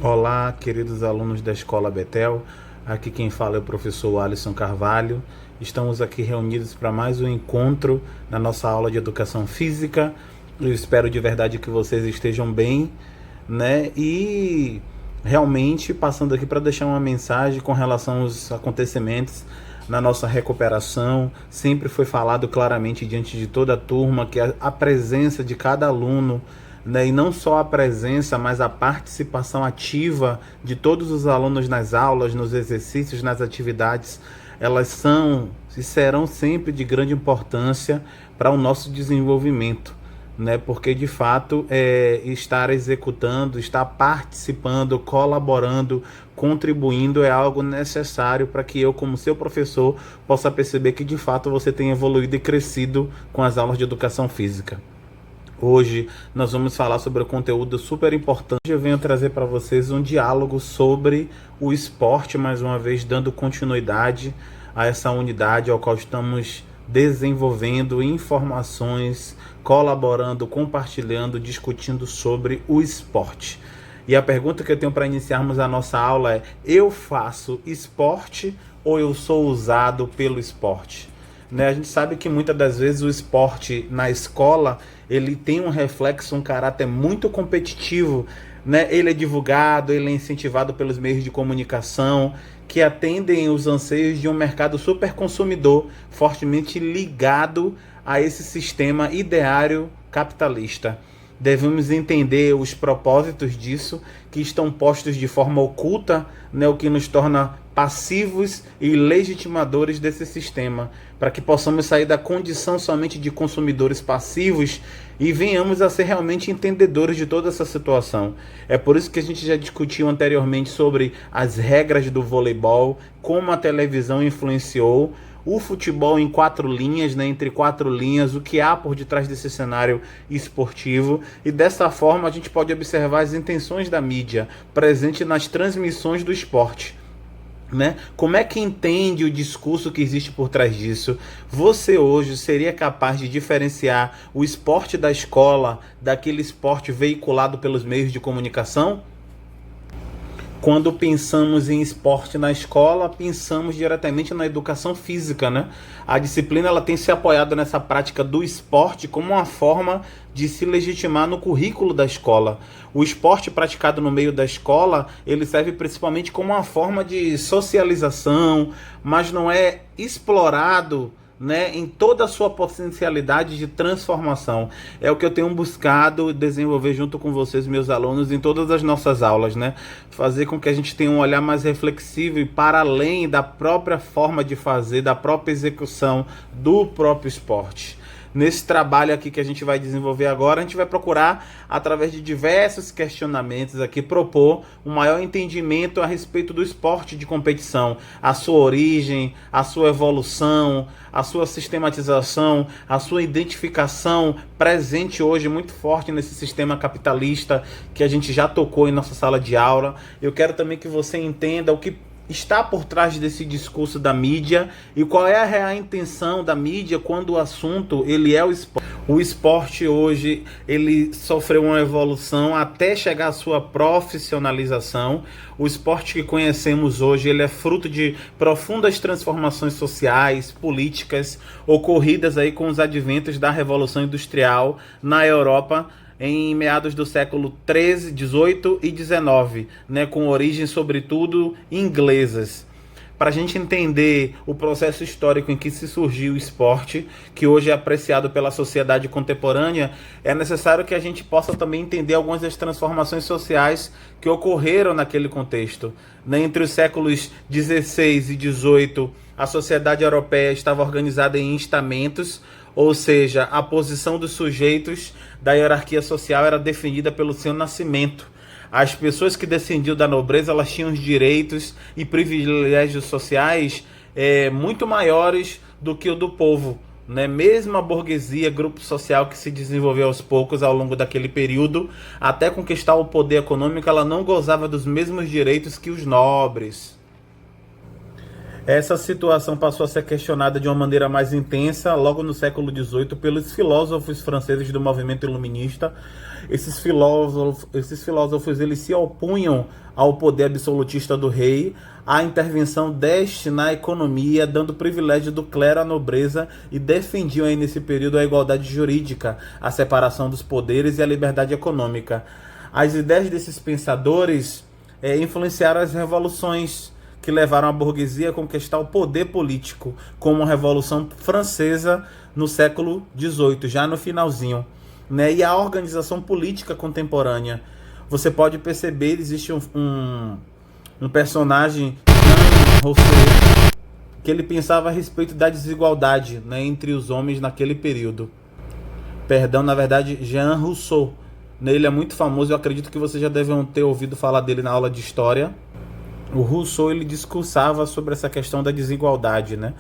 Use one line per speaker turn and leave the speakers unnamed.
Olá, queridos alunos da Escola Betel. Aqui quem fala é o professor Alisson Carvalho. Estamos aqui reunidos para mais um encontro na nossa aula de Educação Física. Eu espero de verdade que vocês estejam bem, né? E realmente passando aqui para deixar uma mensagem com relação aos acontecimentos na nossa recuperação. Sempre foi falado claramente diante de toda a turma que a presença de cada aluno, né, e não só a presença, mas a participação ativa de todos os alunos nas aulas, nos exercícios, nas atividades, elas são e serão sempre de grande importância para o nosso desenvolvimento, né? Porque de fato estar executando, estar participando, colaborando, contribuindo é algo necessário para que eu, como seu professor, possa perceber que de fato você tem evoluído e crescido com as aulas de educação física. Hoje nós vamos falar sobre um conteúdo super importante. Eu venho trazer para vocês um diálogo sobre o esporte, mais uma vez dando continuidade a essa unidade ao qual estamos desenvolvendo informações, colaborando, compartilhando, discutindo sobre o esporte. E a pergunta que eu tenho para iniciarmos a nossa aula é: eu faço esporte ou eu sou usado pelo esporte? Né? A gente sabe que muitas das vezes o esporte na escola ele tem um reflexo, um caráter muito competitivo, né? Ele é divulgado, ele é incentivado pelos meios de comunicação que atendem os anseios de um mercado super consumidor, fortemente ligado a esse sistema ideário capitalista. Devemos entender os propósitos disso, que estão postos de forma oculta, né, o que nos torna passivos e legitimadores desse sistema, para que possamos sair da condição somente de consumidores passivos e venhamos a ser realmente entendedores de toda essa situação. É por isso que a gente já discutiu anteriormente sobre as regras do voleibol, como a televisão influenciou o futebol em 4 linhas, né, entre 4 linhas, o que há por detrás desse cenário esportivo, e dessa forma a gente pode observar as intenções da mídia presente nas transmissões do esporte. Né? Como é que entende o discurso que existe por trás disso? Você hoje seria capaz de diferenciar o esporte da escola daquele esporte veiculado pelos meios de comunicação? Quando pensamos em esporte na escola, pensamos diretamente na educação física, né? A disciplina ela tem se apoiado nessa prática do esporte como uma forma de se legitimar no currículo da escola. O esporte praticado no meio da escola, ele serve principalmente como uma forma de socialização, mas não é explorado, né, em toda a sua potencialidade de transformação. É o que eu tenho buscado desenvolver junto com vocês, meus alunos, em todas as nossas aulas, né? Fazer com que a gente tenha um olhar mais reflexivo e para além da própria forma de fazer, da própria execução do próprio esporte. Nesse trabalho aqui que a gente vai desenvolver agora, a gente vai procurar, através de diversos questionamentos aqui, propor um maior entendimento a respeito do esporte de competição, a sua origem, a sua evolução, a sua sistematização, a sua identificação presente hoje muito forte nesse sistema capitalista que a gente já tocou em nossa sala de aula. Eu quero também que você entenda o que está por trás desse discurso da mídia e qual é a real intenção da mídia quando o assunto ele é o esporte. O esporte hoje ele sofreu uma evolução até chegar à sua profissionalização. O esporte que conhecemos hoje ele é fruto de profundas transformações sociais, políticas ocorridas aí com os adventos da Revolução Industrial na Europa em meados do século 13, 18 e 19, né, com origem sobretudo inglesas. Para a gente entender o processo histórico em que se surgiu o esporte, que hoje é apreciado pela sociedade contemporânea, é necessário que a gente possa também entender algumas das transformações sociais que ocorreram naquele contexto. Entre os séculos 16 e 18, a sociedade europeia estava organizada em estamentos, ou seja, a posição dos sujeitos da hierarquia social era definida pelo seu nascimento. As pessoas que descendiam da nobreza, elas tinham os direitos e privilégios sociais muito maiores do que o do povo, né? Mesmo a burguesia, grupo social que se desenvolveu aos poucos ao longo daquele período, até conquistar o poder econômico, ela não gozava dos mesmos direitos que os nobres. Essa situação passou a ser questionada de uma maneira mais intensa logo no século XVIII pelos filósofos franceses do movimento iluminista. Esses filósofos eles se opunham ao poder absolutista do rei, à intervenção deste na economia, dando privilégio do clero à nobreza, e defendiam aí nesse período a igualdade jurídica, a separação dos poderes e a liberdade econômica. As ideias desses pensadores influenciaram as revoluções que levaram a burguesia a conquistar o poder político, como a Revolução Francesa no século XVIII, já no finalzinho, né? E a organização política contemporânea. Você pode perceber, existe um personagem, Jean Rousseau, que ele pensava a respeito da desigualdade, né, entre os homens naquele período. Perdão, na verdade, Jean Rousseau. Ele é muito famoso, eu acredito que vocês já devem ter ouvido falar dele na aula de história. O Rousseau ele discursava sobre essa questão da desigualdade, né?